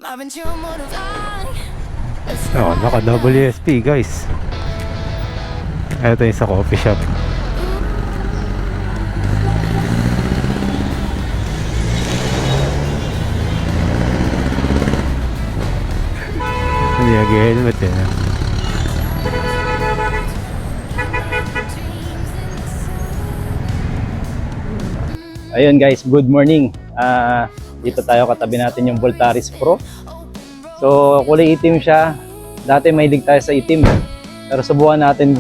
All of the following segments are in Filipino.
Oh, naka WSP guys. Ito yung sa coffee shop. Hindi nag-helmet eh. Ayun guys, good morning. Dito tayo, katabi natin yung Voltaris Pro. So kulay itim siya. Dati mahilig tayo sa itim, pero subukan natin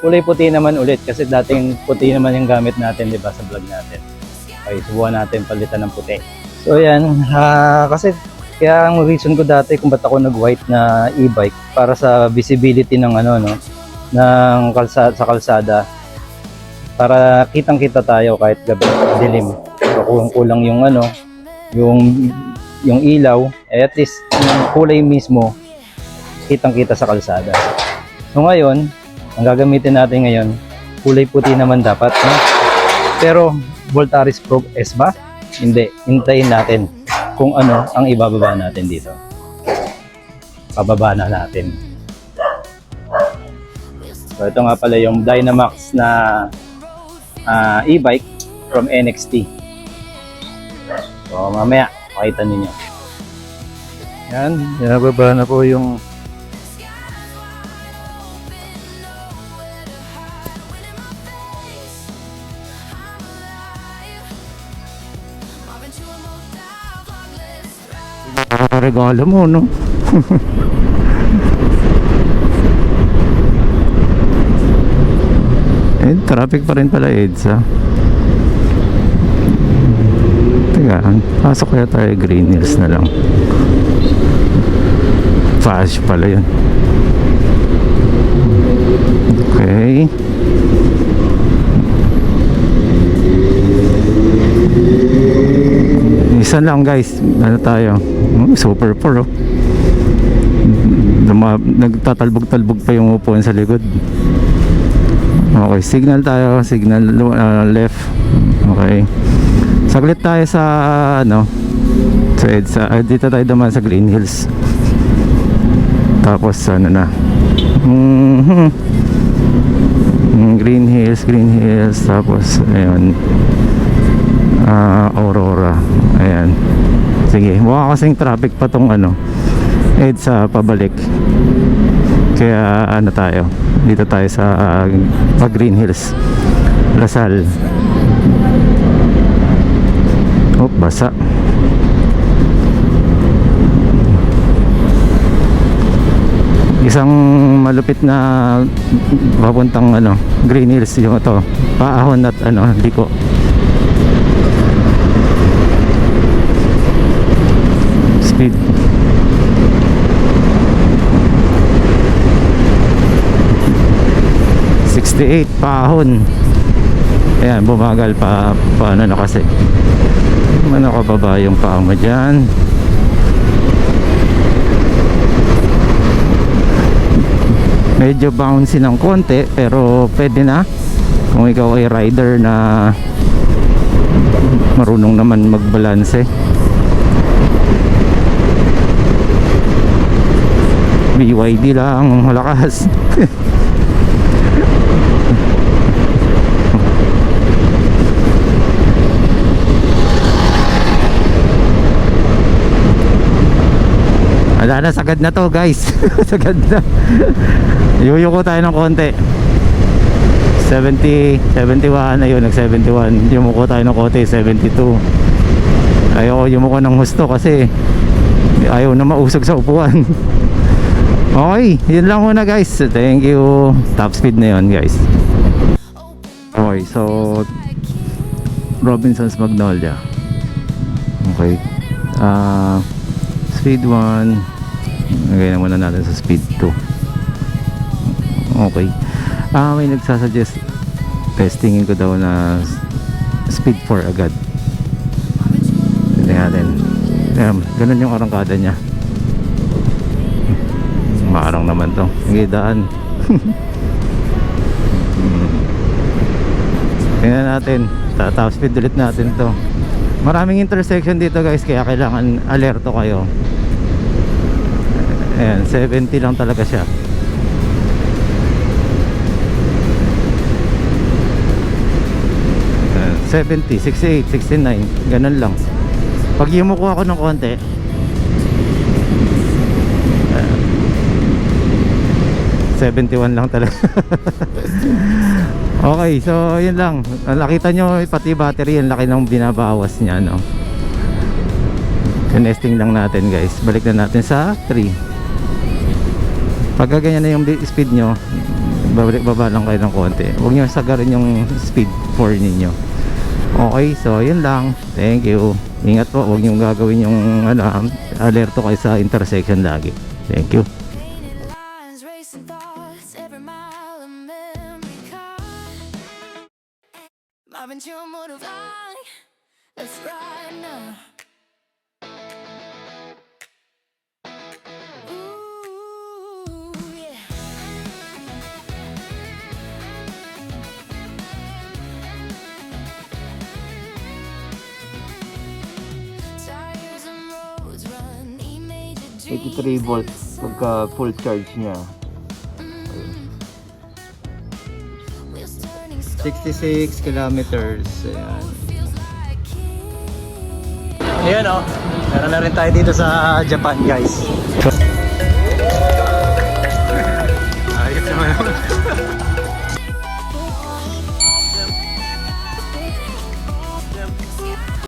kulay puti naman ulit kasi dating puti naman yung gamit natin, di ba, sa vlog natin. Okay, subukan natin palitan ng puti. So yan, kasi kaya ang reason ko dati kung ba't ako nag-white na e-bike para sa visibility ng ng kalsada, sa kalsada, para kitang-kita tayo kahit gabi dilim. So kung kulang yung yung ilaw, at least yung kulay mismo kitang-kita sa kalsada. So ngayon, ang gagamitin natin ngayon, kulay puti naman dapat, no? Pero Voltaris Pro S ba? Hindi, hintayin natin kung ano ang ibababa natin dito. Pababa na natin. So ito nga pala yung Dynamax na e-bike from NXT. So mamaya makita niyo. Yan, nababa na po yung regalo mo, no? Traffic pa rin pala, EDSA. Teka, pasok kaya tayo Green Hills na lang. Flash pala yun. Okay. Isa lang guys, ano tayo? Super 4 oh. Nagtatalbog-talbog pa yung upuan sa likod. Okay, signal tayo, signal left. Okay. Saglit tayo sa sa EDSA. Dito tayo naman sa Green Hills. Tapos Green Hills, tapos ayun. Aurora. Ayan. Sige, mukha kasing traffic pa tong EDSA pabalik. Kaya tayo. Dito tayo sa Green Hills. Lasal. Oh, basa. Isang malupit na papuntang Green Hills yung ito. Paahon at liko. Speed 68 paahon. Ayan, bumagal pa na kasi nakababa yung paa mo dyan. Medyo bouncy ng konti pero pwede na kung ikaw ay rider na marunong naman magbalanse. BYD lang malakas. Wala na, sagad na to guys. Sagad na. Yuyuko tayo ng konti. 70, 71. Ayun, nag 71. Yumuko tayo ng konti, 72. Ayoko yumuko ng husto kasi ayaw na mausog sa upuan. Okay, yun lang muna guys. Thank you. Top speed na yun guys. Okay, so Robinsons Magnolia. Okay. Speed 1. Lagay na muna natin sa speed 2. Okay. May nagsasuggest testingin ko daw na speed 4 agad. Tingnan natin. Ganun yung arangkada niya. Maarang naman to. Hindi daan. Tingnan natin. Top speed ulit natin to. Maraming intersection dito guys, kaya kailangan alerto kayo. Ayan, 70 lang talaga siya. Ayan, 70, 68, 69, ganun lang. Pag yumuko ako ng konti, ayan, 71 lang talaga. Okay, so yun lang. Nakita nyo pati battery, ang laki ng binabawas niya, no? Tinesting lang natin, guys. Balik na natin sa 3. Pagka ganyan na yung speed nyo, baba lang kayo ng konti. Huwag nyo sagarin yung speed 4 ninyo. Okay, so yun lang. Thank you. Ingat po, huwag nyo gagawin yung alerto kayo sa intersection lagi. Thank you. Lines racing thoughts, every mile a memory car. Marvin, you're more of let's ride now. Ooh, yeah. Tires and roads run, major 83 volts pagka full charge niya. 66 kilometers. Ayan. Ayan o. Meron na rin tayo dito sa Japan, guys.